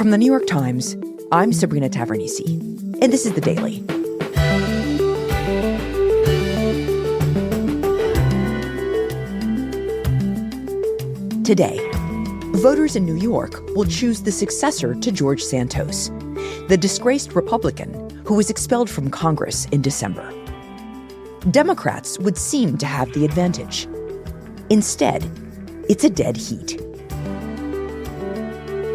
From the New York Times, I'm Sabrina Tavernise, and this is The Daily. Today, voters in New York will choose the successor to George Santos, the disgraced Republican who was expelled from Congress in December. Democrats would seem to have the advantage. Instead, it's a dead heat.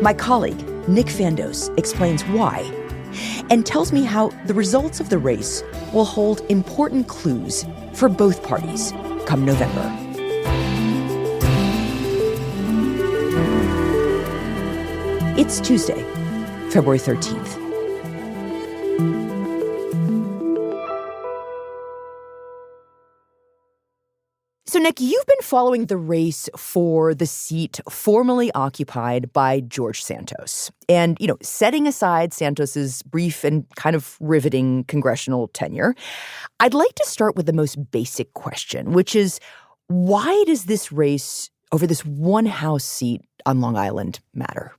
My colleague, Nick Fandos, explains why and tells me how the results of the race will hold important clues for both parties come November. It's Tuesday, February 13th. So, Nick, you've been following the race for the seat formerly occupied by George Santos. And, setting aside Santos's brief and kind of riveting congressional tenure, I'd like to start with the most basic question, which is, why does this race over this one House seat on Long Island matter?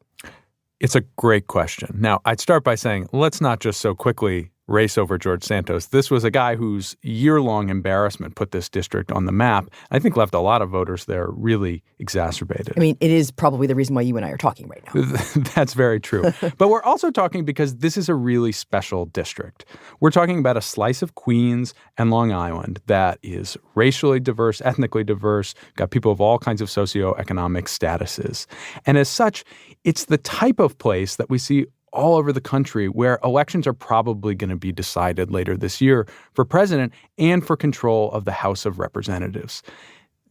It's a great question. Now, I'd start by saying, let's not just so quickly race over George Santos. This was a guy whose year-long embarrassment put this district on the map. I think left a lot of voters there really exacerbated. I mean, it is probably the reason why you and I are talking right now. That's very true. But we're also talking because this is a really special district. We're talking about a slice of Queens and Long Island that is racially diverse, ethnically diverse, got people of all kinds of socioeconomic statuses. And as such, it's the type of place that we see all over the country where elections are probably going to be decided later this year for president and for control of the House of Representatives.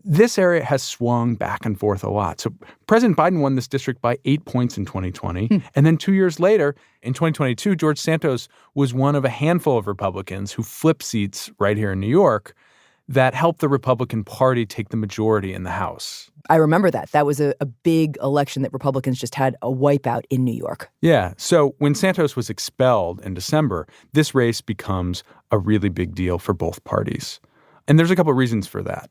This area has swung back and forth a lot. So President Biden won this district by 8 points in 2020. And then 2 years later, in 2022, George Santos was one of a handful of Republicans who flipped seats right here in New York that helped the Republican Party take the majority in the House. I remember that. That was a big election that Republicans just had a wipeout in New York. Yeah. So when Santos was expelled in December, this race becomes a really big deal for both parties. And there's a couple of reasons for that.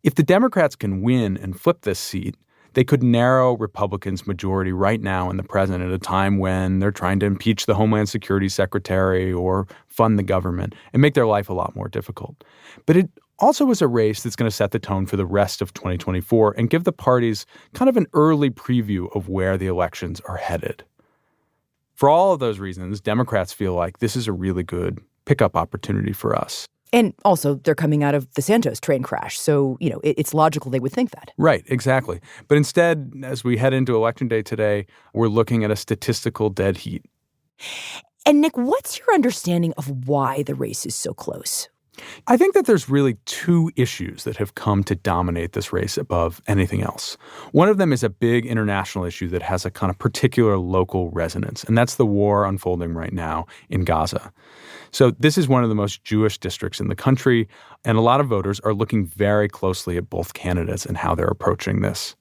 If the Democrats can win and flip this seat, they could narrow Republicans' majority right now in the present at a time when they're trying to impeach the Homeland Security Secretary or fund the government and make their life a lot more difficult. But it also is a race that's going to set the tone for the rest of 2024 and give the parties kind of an early preview of where the elections are headed. For all of those reasons, Democrats feel like this is a really good pickup opportunity for us. And also, they're coming out of the Santos train crash. So, it's logical they would think that. Right, exactly. But instead, as we head into Election Day today, we're looking at a statistical dead heat. And Nick, what's your understanding of why the race is so close? I think that there's really two issues that have come to dominate this race above anything else. One of them is a big international issue that has a kind of particular local resonance, and that's the war unfolding right now in Gaza. So this is one of the most Jewish districts in the country, and a lot of voters are looking very closely at both candidates and how they're approaching this.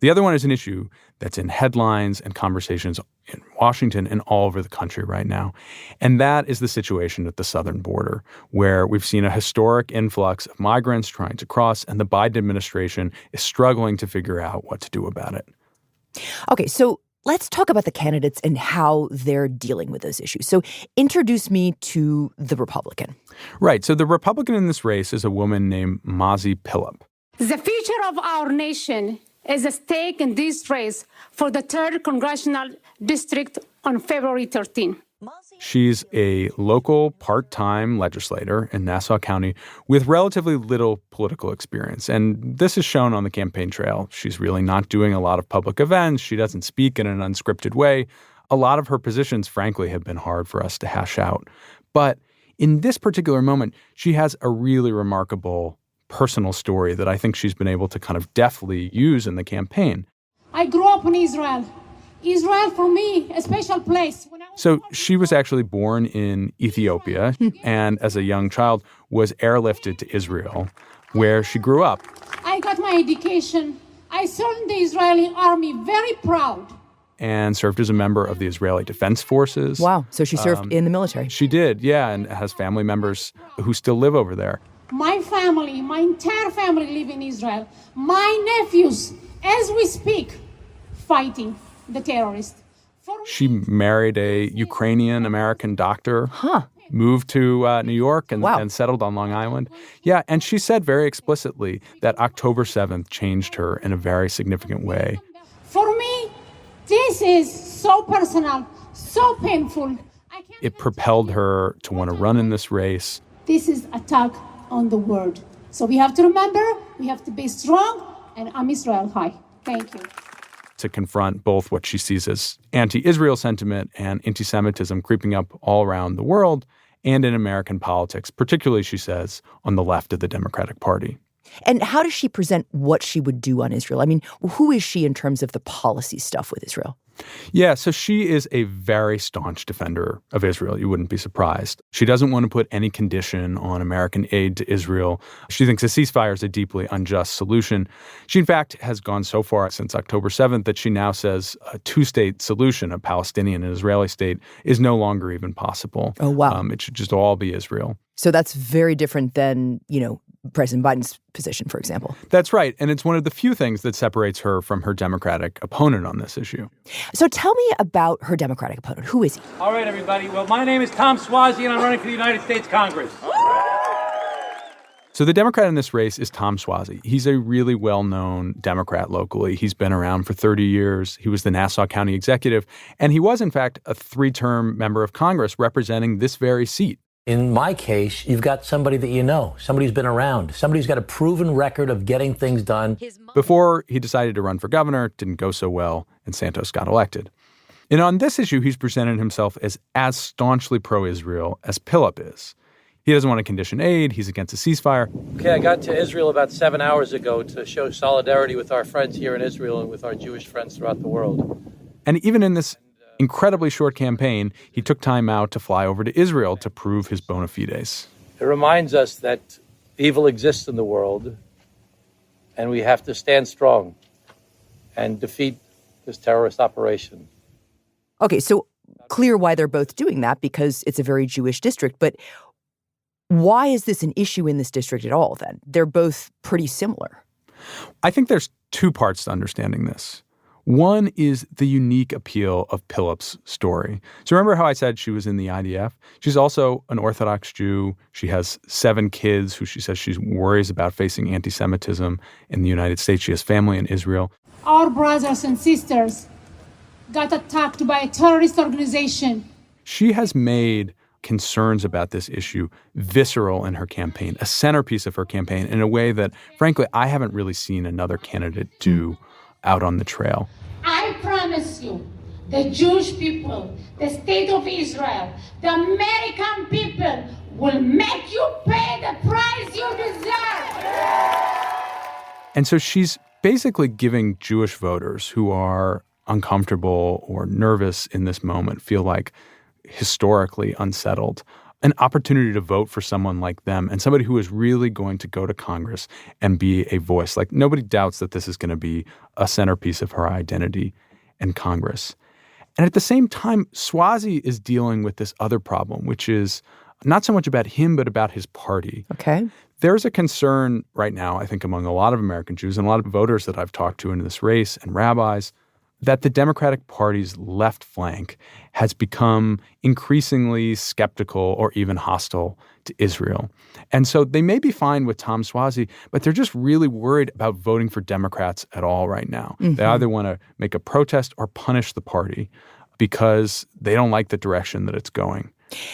The other one is an issue that's in headlines and conversations in Washington and all over the country right now. And that is the situation at the southern border, where we've seen a historic influx of migrants trying to cross, and the Biden administration is struggling to figure out what to do about it. Okay, so let's talk about the candidates and how they're dealing with those issues. So introduce me to the Republican. Right. So the Republican in this race is a woman named Mazi Pilip. The future of our nation is at stake in this race for the 3rd Congressional District on February 13. She's a local part-time legislator in Nassau County with relatively little political experience. And this is shown on the campaign trail. She's really not doing a lot of public events. She doesn't speak in an unscripted way. A lot of her positions, frankly, have been hard for us to hash out. But in this particular moment, she has a really remarkable personal story that I think she's been able to kind of deftly use in the campaign. I grew up in Israel. Israel, for me, a special place. So she was actually born in Ethiopia and as a young child was airlifted to Israel, where she grew up. I got my education. I served in the Israeli army, very proud. And served as a member of the Israeli Defense Forces. Wow. So she served in the military. She did, yeah, and has family members who still live over there. My family, my entire family live in Israel. My nephews, as we speak, fighting the terrorists. She married a Ukrainian-American doctor. Moved to New York and settled on Long Island. Yeah, and she said very explicitly that October 7th changed her in a very significant way. For me, this is so personal, so painful. It propelled her to want to run in this race. This is attack on the world. So we have to remember, we have to be strong, and Am Israel high. Thank you. To confront both what she sees as anti-Israel sentiment and anti-Semitism creeping up all around the world and in American politics, particularly, she says, on the left of the Democratic Party. And how does she present what she would do on Israel? I mean, who is she in terms of the policy stuff with Israel? Yeah, so she is a very staunch defender of Israel. You wouldn't be surprised. She doesn't want to put any condition on American aid to Israel. She thinks a ceasefire is a deeply unjust solution. She, in fact, has gone so far since October 7th that she now says a two-state solution, a Palestinian and Israeli state, is no longer even possible. Oh, wow. It should just all be Israel. So that's very different than, President Biden's position, for example. That's right. And it's one of the few things that separates her from her Democratic opponent on this issue. So tell me about her Democratic opponent. Who is he? All right, everybody. Well, my name is Tom Suozzi, and I'm running for the United States Congress. So the Democrat in this race is Tom Suozzi. He's a really well-known Democrat locally. He's been around for 30 years. He was the Nassau County executive. And he was, in fact, a three-term member of Congress representing this very seat. In my case, you've got somebody that you know, somebody who's been around, somebody who's got a proven record of getting things done. Before he decided to run for governor, it didn't go so well, and Santos got elected. And on this issue, he's presented himself as staunchly pro-Israel as Pilip is. He doesn't want to condition aid. He's against a ceasefire. Okay, I got to Israel about 7 hours ago to show solidarity with our friends here in Israel and with our Jewish friends throughout the world. And even in this incredibly short campaign, he took time out to fly over to Israel to prove his bona fides. It reminds us that evil exists in the world, and we have to stand strong and defeat this terrorist operation. Okay, so clear why they're both doing that, because it's a very Jewish district. But why is this an issue in this district at all, then? They're both pretty similar. I think there's two parts to understanding this. One is the unique appeal of Pilip's story. So remember how I said she was in the IDF? She's also an Orthodox Jew. She has 7 kids who she says she worries about facing anti-Semitism in the United States. She has family in Israel. Our brothers and sisters got attacked by a terrorist organization. She has made concerns about this issue visceral in her campaign, a centerpiece of her campaign in a way that, frankly, I haven't really seen another candidate do out on the trail. I promise you, the Jewish people, the state of Israel, the American people will make you pay the price you deserve. And so she's basically giving Jewish voters who are uncomfortable or nervous in this moment, feel like historically unsettled, an opportunity to vote for someone like them and somebody who is really going to go to Congress and be a voice. Like, nobody doubts that this is going to be a centerpiece of her identity in Congress. And at the same time, Suozzi is dealing with this other problem, which is not so much about him, but about his party. Okay. There's a concern right now, I think, among a lot of American Jews and a lot of voters that I've talked to in this race and rabbis, that the Democratic Party's left flank has become increasingly skeptical or even hostile to Israel. And so they may be fine with Tom Suozzi, but they're just really worried about voting for Democrats at all right now. Mm-hmm. They either want to make a protest or punish the party because they don't like the direction that it's going.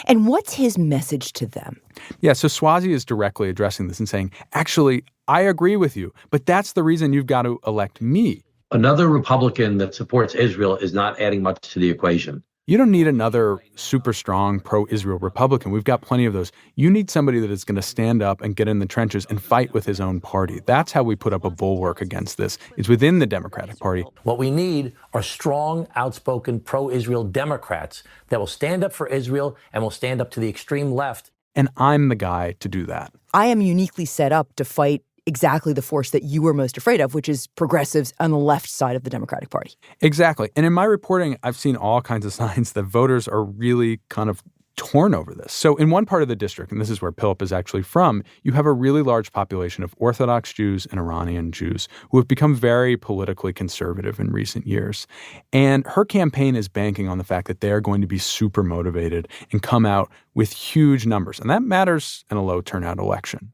And what's his message to them? Yeah, so Suozzi is directly addressing this and saying, actually, I agree with you, but that's the reason you've got to elect me. Another Republican that supports Israel is not adding much to the equation. You don't need another super strong pro-Israel Republican. We've got plenty of those. You need somebody that is going to stand up and get in the trenches and fight with his own party. That's how we put up a bulwark against this. It's within the Democratic Party. What we need are strong, outspoken pro-Israel Democrats that will stand up for Israel and will stand up to the extreme left. And I'm the guy to do that. I am uniquely set up to fight exactly the force that you were most afraid of, which is progressives on the left side of the Democratic Party. Exactly. And in my reporting, I've seen all kinds of signs that voters are really kind of torn over this. So in one part of the district, and this is where Philip is actually from, you have a really large population of Orthodox Jews and Iranian Jews who have become very politically conservative in recent years. And her campaign is banking on the fact that they are going to be super motivated and come out with huge numbers. And that matters in a low turnout election.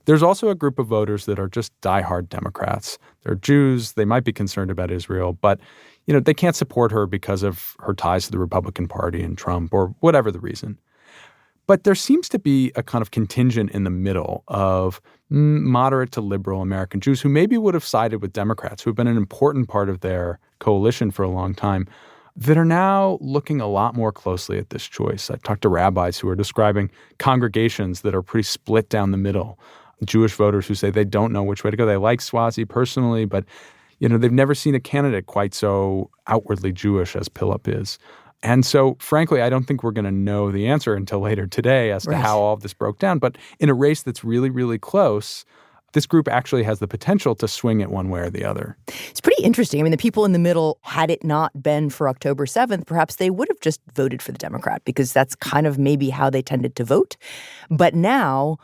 There's also a group of voters that are just diehard Democrats. They're Jews. They might be concerned about Israel, but they can't support her because of her ties to the Republican Party and Trump or whatever the reason. But there seems to be a kind of contingent in the middle of moderate to liberal American Jews who maybe would have sided with Democrats, who have been an important part of their coalition for a long time, that are now looking a lot more closely at this choice. I've talked to rabbis who are describing congregations that are pretty split down the middle, Jewish voters who say they don't know which way to go. They like Swazi personally, but they've never seen a candidate quite so outwardly Jewish as Philip is. And so, frankly, I don't think we're going to know the answer until later today as to how all of this broke down. But in a race that's really, really close, this group actually has the potential to swing it one way or the other. It's pretty interesting. I mean, the people in the middle, had it not been for October 7th, perhaps they would have just voted for the Democrat because that's kind of maybe how they tended to vote. But now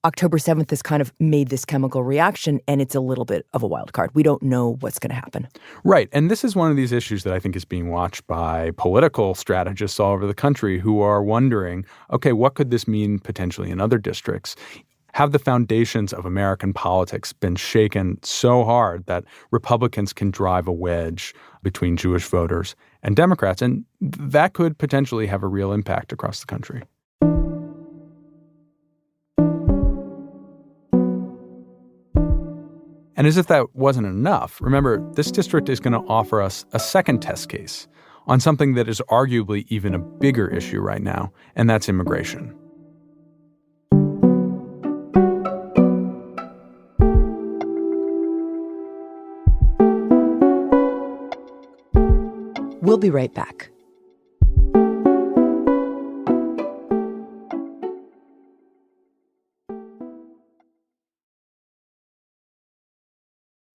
October 7th has kind of made this chemical reaction, and it's a little bit of a wild card. We don't know what's going to happen. Right. And this is one of these issues that I think is being watched by political strategists all over the country who are wondering, okay, what could this mean potentially in other districts? Have the foundations of American politics been shaken so hard that Republicans can drive a wedge between Jewish voters and Democrats? And that could potentially have a real impact across the country. And as if that wasn't enough, remember, this district is going to offer us a second test case on something that is arguably even a bigger issue right now, and that's immigration. We'll be right back.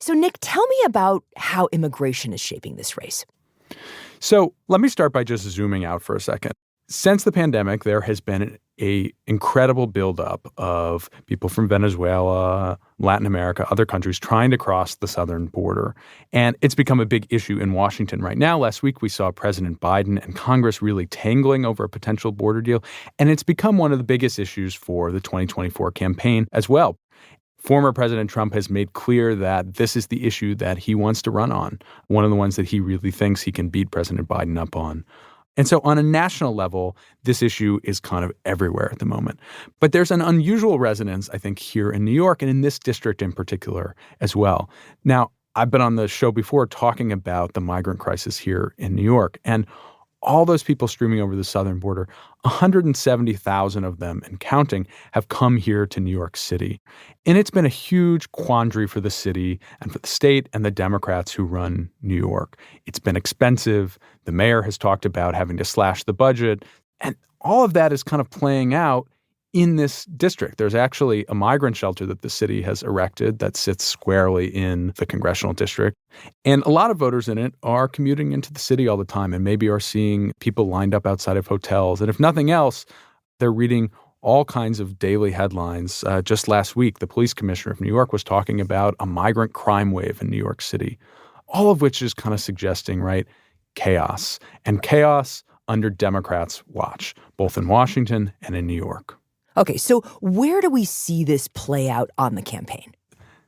So, Nick, tell me about how immigration is shaping this race. So let me start by just zooming out for a second. Since the pandemic, there has been an incredible buildup of people from Venezuela, Latin America, other countries trying to cross the southern border. And it's become a big issue in Washington right now. Last week, we saw President Biden and Congress really tangling over a potential border deal. And it's become one of the biggest issues for the 2024 campaign as well. Former President Trump has made clear that this is the issue that he wants to run on, one of the ones that he really thinks he can beat President Biden up on. And so on a national level, this issue is kind of everywhere at the moment. But there's an unusual resonance, I think, here in New York and in this district in particular as well. Now, I've been on the show before talking about the migrant crisis here in New York, and all those people streaming over the southern border, 170,000 of them and counting have come here to New York City. And it's been a huge quandary for the city and for the state and the Democrats who run New York. It's been expensive. The mayor has talked about having to slash the budget. And all of that is kind of playing out in this district. There's actually a migrant shelter that the city has erected that sits squarely in the congressional district. And a lot of voters in it are commuting into the city all the time and maybe are seeing people lined up outside of hotels. And if nothing else, they're reading all kinds of daily headlines. Just last week, the police commissioner of New York was talking about a migrant crime wave in New York City, all of which is kind of suggesting, right, chaos. And chaos under Democrats' watch, both in Washington and in New York. Okay, so where do we see this play out on the campaign?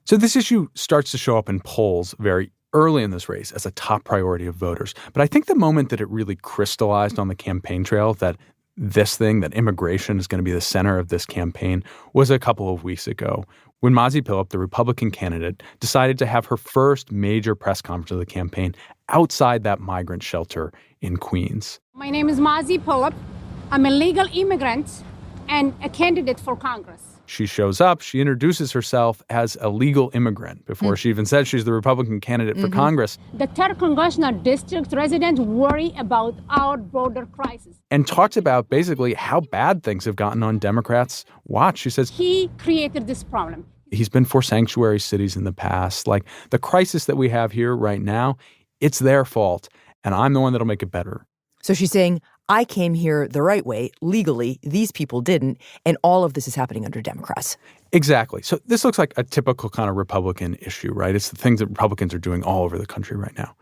So this issue starts to show up in polls very early in this race as a top priority of voters. But I think the moment that it really crystallized on the campaign trail that immigration is going to be the center of this campaign was a couple of weeks ago when Mazi Pilip, the Republican candidate, decided to have her first major press conference of the campaign outside that migrant shelter in Queens. My name is Mazi Pilip. I'm a legal immigrant and a candidate for Congress. She shows up, she introduces herself as a legal immigrant before she even says she's the Republican candidate for Congress. The 3rd Congressional District residents worry about our border crisis. And talks about basically how bad things have gotten on Democrats' watch. She says He created this problem. He's been for sanctuary cities in the past. Like the crisis that we have here right now, it's their fault, and I'm the one that'll make it better. So she's saying, I came here the right way, legally. These people didn't. And all of this is happening under Democrats. Exactly. So this looks like a typical kind of Republican issue, right? It's the things that Republicans are doing all over the country right now.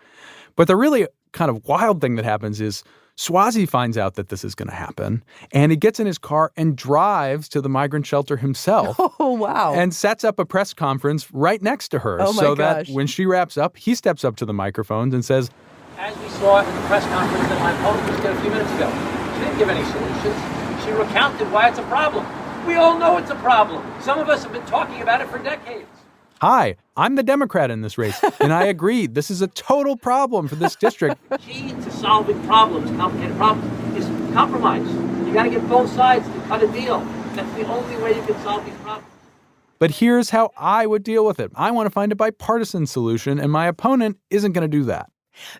But the really kind of wild thing that happens is Suozzi finds out that this is going to happen, and he gets in his car and drives to the migrant shelter himself. Oh, wow. And sets up a press conference right next to her that when she wraps up, he steps up to the microphones and says, As we saw in the press conference that my opponent just did a few minutes ago, she didn't give any solutions. She recounted why it's a problem. We all know it's a problem. Some of us have been talking about it for decades. Hi, I'm the Democrat in this race, and I agree. This is a total problem for this district. Key to solving problems, complicated problems, is compromise. You got to get both sides to cut a deal. That's the only way you can solve these problems. But here's how I would deal with it. I want to find a bipartisan solution, and my opponent isn't going to do that.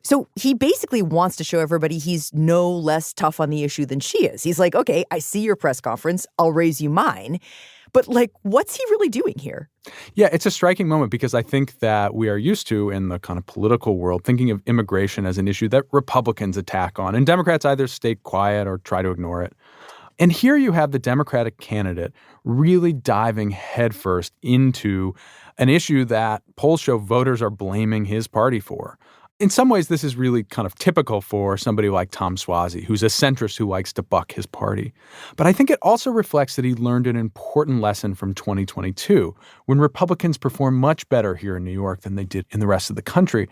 So he basically wants to show everybody he's no less tough on the issue than she is. He's like, okay, I see your press conference. I'll raise you mine. But, like, what's he really doing here? Yeah, it's a striking moment because I think that we are used to, in the kind of political world, thinking of immigration as an issue that Republicans attack on, and Democrats either stay quiet or try to ignore it. And here you have the Democratic candidate really diving headfirst into an issue that polls show voters are blaming his party for. In some ways, this is really kind of typical for somebody like Tom Suozzi, who's a centrist who likes to buck his party. But I think it also reflects that he learned an important lesson from 2022, when Republicans performed much better here in New York than they did in the rest of the country.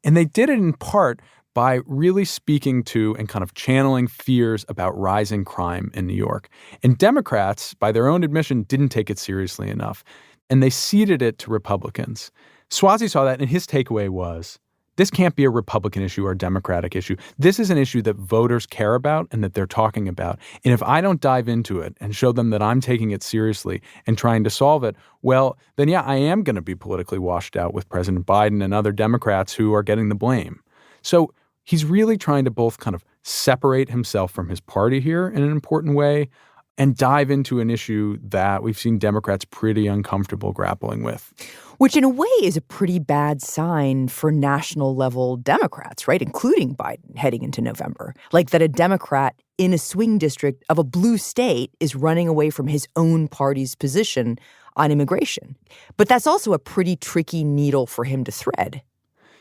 And they did it in part by really speaking to and kind of channeling fears about rising crime in New York. And Democrats, by their own admission, didn't take it seriously enough. And they ceded it to Republicans. Suozzi saw that, and his takeaway was, this can't be a Republican issue or a Democratic issue. This is an issue that voters care about and that they're talking about. And if I don't dive into it and show them that I'm taking it seriously and trying to solve it, well, then yeah, I am going to be politically washed out with President Biden and other Democrats who are getting the blame. So he's really trying to both kind of separate himself from his party here in an important way and dive into an issue that we've seen Democrats pretty uncomfortable grappling with. Which in a way is a pretty bad sign for national level Democrats, right? Including Biden heading into November. Like that a Democrat in a swing district of a blue state is running away from his own party's position on immigration. But that's also a pretty tricky needle for him to thread.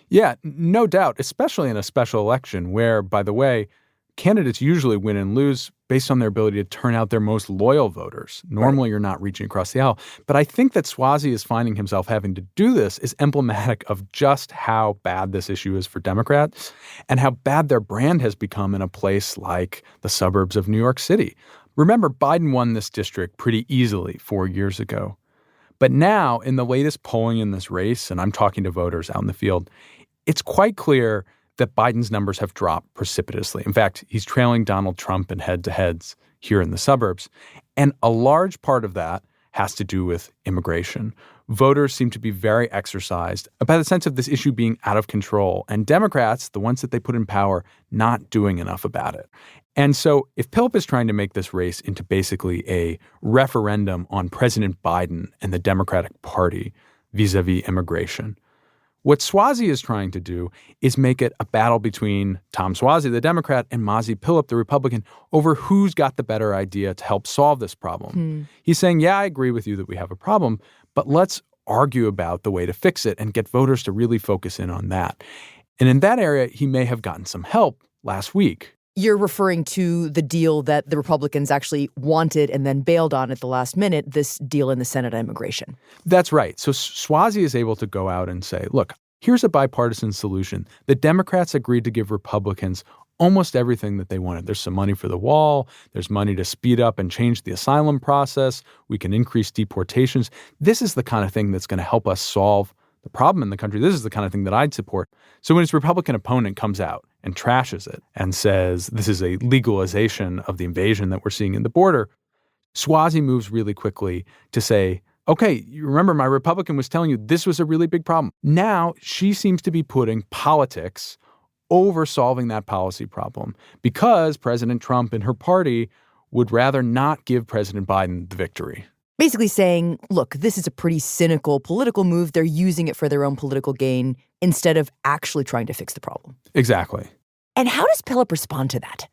Yeah, no doubt, especially in a special election where, by the way, candidates usually win and lose based on their ability to turn out their most loyal voters. Normally, You're not reaching across the aisle. But I think that Suozzi is finding himself having to do this is emblematic of just how bad this issue is for Democrats and how bad their brand has become in a place like the suburbs of New York City. Remember, Biden won this district pretty easily 4 years ago. But now, in the latest polling in this race, and I'm talking to voters out in the field, it's quite clear that Biden's numbers have dropped precipitously. In fact, he's trailing Donald Trump in head-to-heads here in the suburbs. And a large part of that has to do with immigration. Voters seem to be very exercised about the sense of this issue being out of control, and Democrats, the ones that they put in power, not doing enough about it. And so if Philip is trying to make this race into basically a referendum on President Biden and the Democratic Party vis-a-vis immigration, what Suozzi is trying to do is make it a battle between Tom Suozzi, the Democrat, and Mazi Pilip, the Republican, over who's got the better idea to help solve this problem. He's saying, yeah, I agree with you that we have a problem, but let's argue about the way to fix it and get voters to really focus in on that. And in that area, he may have gotten some help last week. You're referring to the deal that the Republicans actually wanted and then bailed on at the last minute, this deal in the Senate on immigration. That's right. So Suozzi is able to go out and say, look, here's a bipartisan solution. The Democrats agreed to give Republicans almost everything that they wanted. There's some money for the wall. There's money to speed up and change the asylum process. We can increase deportations. This is the kind of thing that's going to help us solve the problem in the country. This is the kind of thing that I'd support. So when his Republican opponent comes out and trashes it and says this is a legalization of the invasion that we're seeing in the border, Suozzi moves really quickly to say, okay, you remember my Republican was telling you this was a really big problem. Now she seems to be putting politics over solving that policy problem because President Trump and her party would rather not give President Biden the victory. Basically saying, look, this is a pretty cynical political move. They're using it for their own political gain instead of actually trying to fix the problem. Exactly. And how does Pilip respond to that?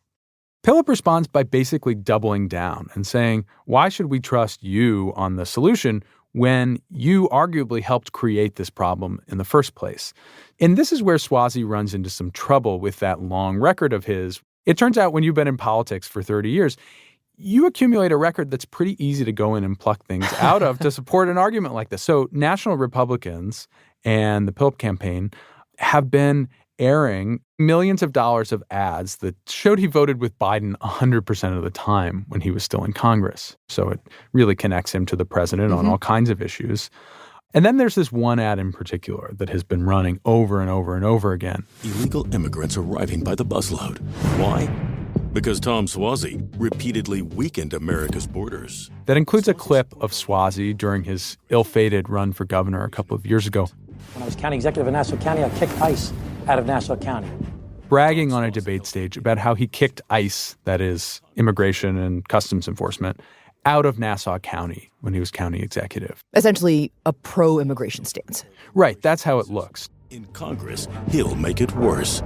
Pilip responds by basically doubling down and saying, why should we trust you on the solution when you arguably helped create this problem in the first place? And this is where Swazi runs into some trouble with that long record of his. It turns out when you've been in politics for 30 years, you accumulate a record that's pretty easy to go in and pluck things out of to support an argument like this. So national Republicans and the Pilip campaign have been airing millions of dollars of ads that showed he voted with Biden 100% of the time when he was still in Congress. So it really connects him to the president on all kinds of issues. And then there's this one ad in particular that has been running over and over and over again. Illegal immigrants arriving by the busload. Why? Because Tom Swazi repeatedly weakened America's borders. That includes a clip of Swazi during his ill-fated run for governor a couple of years ago. When I was county executive in Nassau County, I kicked ICE out of Nassau County. Bragging on a debate stage about how he kicked ICE, that is, Immigration and Customs Enforcement, out of Nassau County when he was county executive. Essentially a pro-immigration stance. Right, that's how it looks. In Congress, he'll make it worse.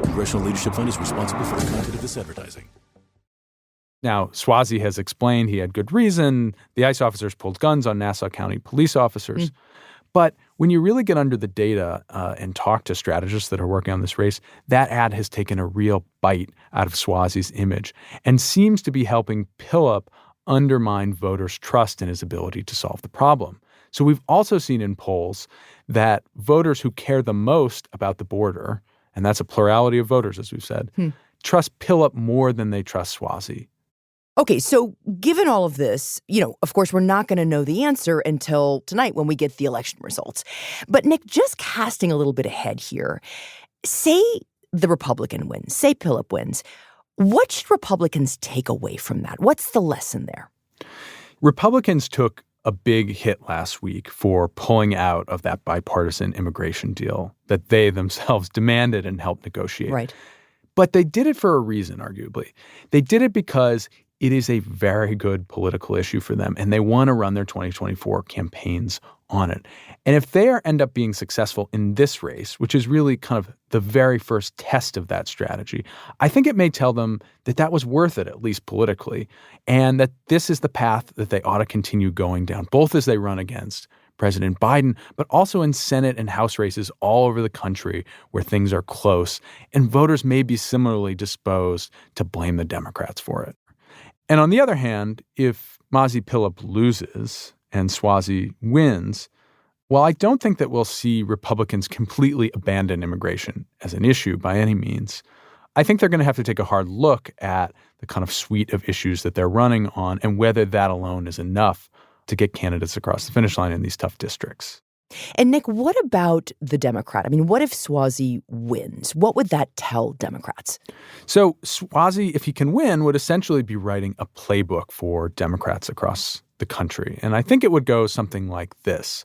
Congressional Leadership Fund is responsible for the content of this advertising. Now, Swazi has explained he had good reason. The ICE officers pulled guns on Nassau County police officers. But when you really get under the data and talk to strategists that are working on this race, that ad has taken a real bite out of Swazi's image and seems to be helping Pilip undermine voters' trust in his ability to solve the problem. So we've also seen in polls that voters who care the most about the border, and that's a plurality of voters, as we've said, trust Pilip more than they trust Swazi. Okay, so given all of this, of course, we're not going to know the answer until tonight when we get the election results. But Nick, just casting a little bit ahead here, say the Republican wins, say Pilip wins, what should Republicans take away from that? What's the lesson there? Republicans took a big hit last week for pulling out of that bipartisan immigration deal that they themselves demanded and helped negotiate. Right. But they did it for a reason, arguably. They did it because it is a very good political issue for them, and they want to run their 2024 campaigns on it. And if they end up being successful in this race, which is really kind of the very first test of that strategy, I think it may tell them that that was worth it, at least politically, and that this is the path that they ought to continue going down, both as they run against President Biden, but also in Senate and House races all over the country where things are close, and voters may be similarly disposed to blame the Democrats for it. And on the other hand, if Mazi Pilip loses and Swazi wins, while I don't think that we'll see Republicans completely abandon immigration as an issue by any means, I think they're going to have to take a hard look at the kind of suite of issues that they're running on and whether that alone is enough to get candidates across the finish line in these tough districts. And Nick, what about the Democrat? I mean, what if Swazi wins? What would that tell Democrats? So Swazi, if he can win, would essentially be writing a playbook for Democrats across the country. And I think it would go something like this.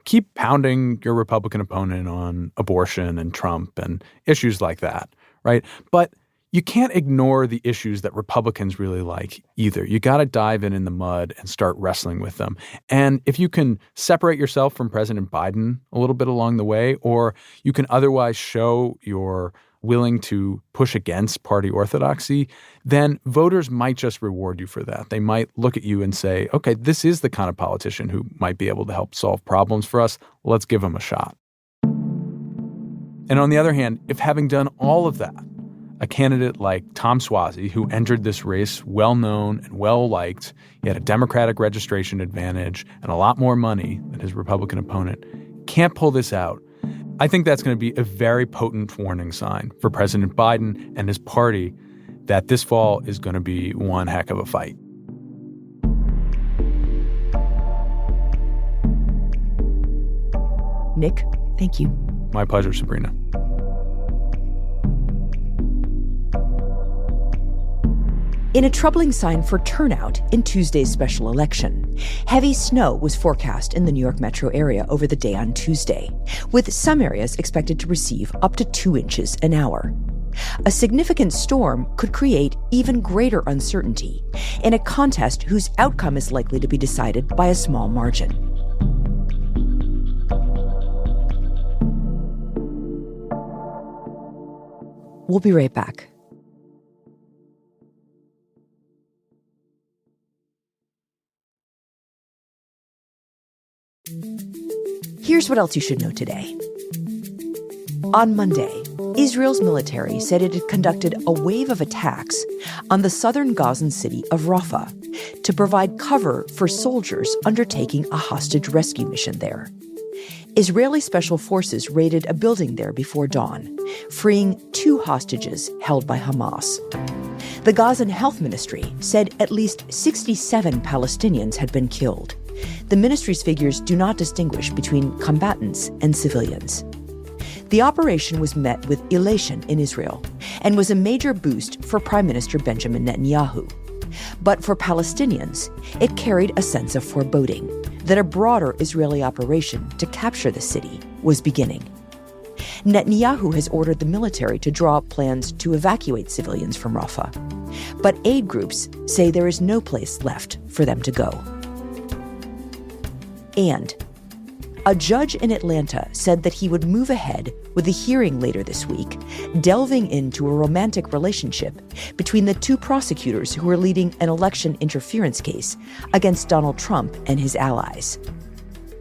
Keep pounding your Republican opponent on abortion and Trump and issues like that, right? But you can't ignore the issues that Republicans really like either. You got to dive in the mud and start wrestling with them. And if you can separate yourself from President Biden a little bit along the way, or you can otherwise show you're willing to push against party orthodoxy, then voters might just reward you for that. They might look at you and say, okay, this is the kind of politician who might be able to help solve problems for us. Let's give him a shot. And on the other hand, if having done all of that, a candidate like Tom Swazi, who entered this race well-known and well-liked, he had a Democratic registration advantage and a lot more money than his Republican opponent, can't pull this out, I think that's going to be a very potent warning sign for President Biden and his party that this fall is going to be one heck of a fight. Nick, thank you. My pleasure, Sabrina. In a troubling sign for turnout in Tuesday's special election, heavy snow was forecast in the New York metro area over the day on Tuesday, with some areas expected to receive up to 2 inches an hour. A significant storm could create even greater uncertainty in a contest whose outcome is likely to be decided by a small margin. We'll be right back. Here's what else you should know today. On Monday, Israel's military said it had conducted a wave of attacks on the southern Gazan city of Rafah to provide cover for soldiers undertaking a hostage rescue mission there. Israeli special forces raided a building there before dawn, freeing 2 hostages held by Hamas. The Gazan Health Ministry said at least 67 Palestinians had been killed. The ministry's figures do not distinguish between combatants and civilians. The operation was met with elation in Israel and was a major boost for Prime Minister Benjamin Netanyahu. But for Palestinians, it carried a sense of foreboding that a broader Israeli operation to capture the city was beginning. Netanyahu has ordered the military to draw up plans to evacuate civilians from Rafah. But aid groups say there is no place left for them to go. And a judge in Atlanta said that he would move ahead with a hearing later this week, delving into a romantic relationship between the 2 prosecutors who were leading an election interference case against Donald Trump and his allies.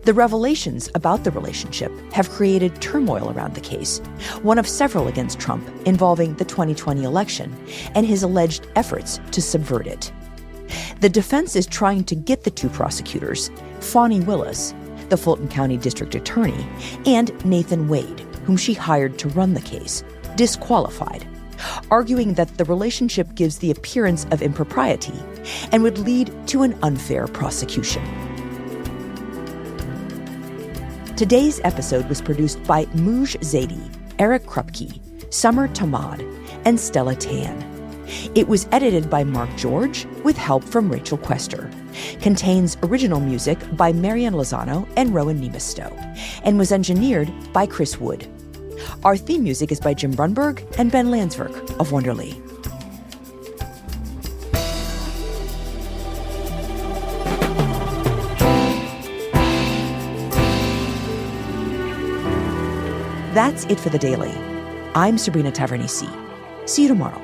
The revelations about the relationship have created turmoil around the case, one of several against Trump involving the 2020 election and his alleged efforts to subvert it. The defense is trying to get the 2 prosecutors, Fani Willis, the Fulton County District Attorney, and Nathan Wade, whom she hired to run the case, disqualified, arguing that the relationship gives the appearance of impropriety and would lead to an unfair prosecution. Today's episode was produced by Muj Zaidi, Eric Krupke, Summer Tamad, and Stella Tan. It was edited by Mark George with help from Rachel Quester. Contains original music by Marian Lozano and Rowan Nemistow, and was engineered by Chris Wood. Our theme music is by Jim Brunberg and Ben Landsverk of Wonderly. That's it for The Daily. I'm Sabrina Tavernisi. See you tomorrow.